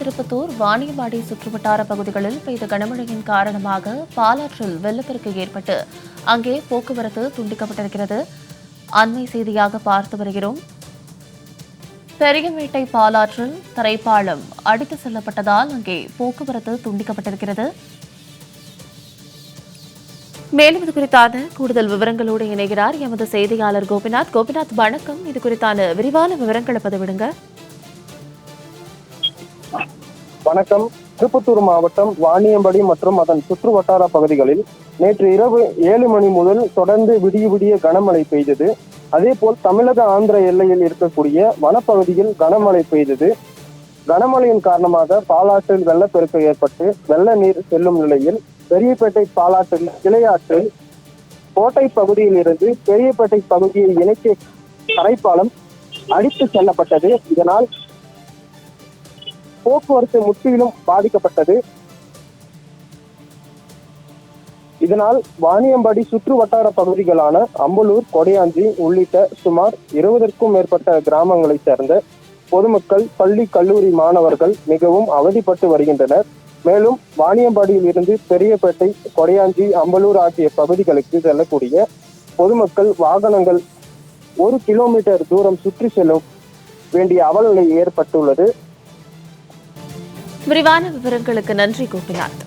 திருப்பத்தூர் வாணியம்பாடி சுற்றுவட்டார பகுதிகளில் பெய்த கனமழையின் காரணமாக பாலாற்றில் வெள்ளப்பெருக்கு ஏற்பட்டு அங்கே போக்குவரத்து துண்டிக்கப்பட்டிருக்கிறது. அண்மை செய்தியாக பார்த்து வருகிறோம். பெரியமேட்டை பாலாற்றில் தரைப்பாலம் அடித்து செல்லப்பட்டதால் அங்கே போக்குவரத்து துண்டிக்கப்பட்டிருக்கிறது. மேலும் இது குறித்தான கூடுதல் விவரங்களோடு இணைகிறார் எமது செய்தியாளர் கோபிநாத். கோபிநாத், வணக்கம். இது குறித்தான விரிவான விவரங்களை பதிவிடுங்க. வணக்கம். திருப்பத்தூர் மாவட்டம் வாணியம்பாடி மற்றும் அதன் சுற்று வட்டார பகுதிகளில் நேற்று இரவு 7 மணி முதல் தொடர்ந்து விடிய கனமழை பெய்தது. அதேபோல் தமிழக ஆந்திர எல்லையில் இருக்கக்கூடிய வனப்பகுதியில் கனமழை பெய்தது. கனமழையின் காரணமாக பாலாற்றில் வெள்ளப்பெருக்கு ஏற்பட்டு வெள்ள நீர் செல்லும் நிலையில் பெரியப்பேட்டை பாலாற்றில் கிளையாற்றில் கோட்டை பகுதியில் இருந்து பெரியப்பேட்டை பகுதியை இணைக்க தரைப்பாலம் அடித்து செல்லப்பட்டது. இதனால் போக்குவரத்து முற்றிலும் பாதிக்கப்பட்டது. இதனால் வாணியம்பாடி சுற்று வட்டார பகுதிகளான அம்பலூர், கொடையாஞ்சி உள்ளிட்ட சுமார் 20க்கும் மேற்பட்ட கிராமங்களைச் சேர்ந்த பொதுமக்கள், பள்ளி கல்லூரி மாணவர்கள் மிகவும் அவதிப்பட்டு வருகின்றனர். மேலும் வாணியம்பாடியில் இருந்து பெரியப்பேட்டை, கொடையாஞ்சி, அம்பலூர் ஆகிய பகுதிகளுக்கு செல்லக்கூடிய பொதுமக்கள் வாகனங்கள் 1 கிலோமீட்டர் தூரம் சுற்றி செல்ல வேண்டிய அவலநிலை ஏற்பட்டுள்ளது. விரிவான விவரங்களுக்கு நன்றி கோபிநாத்.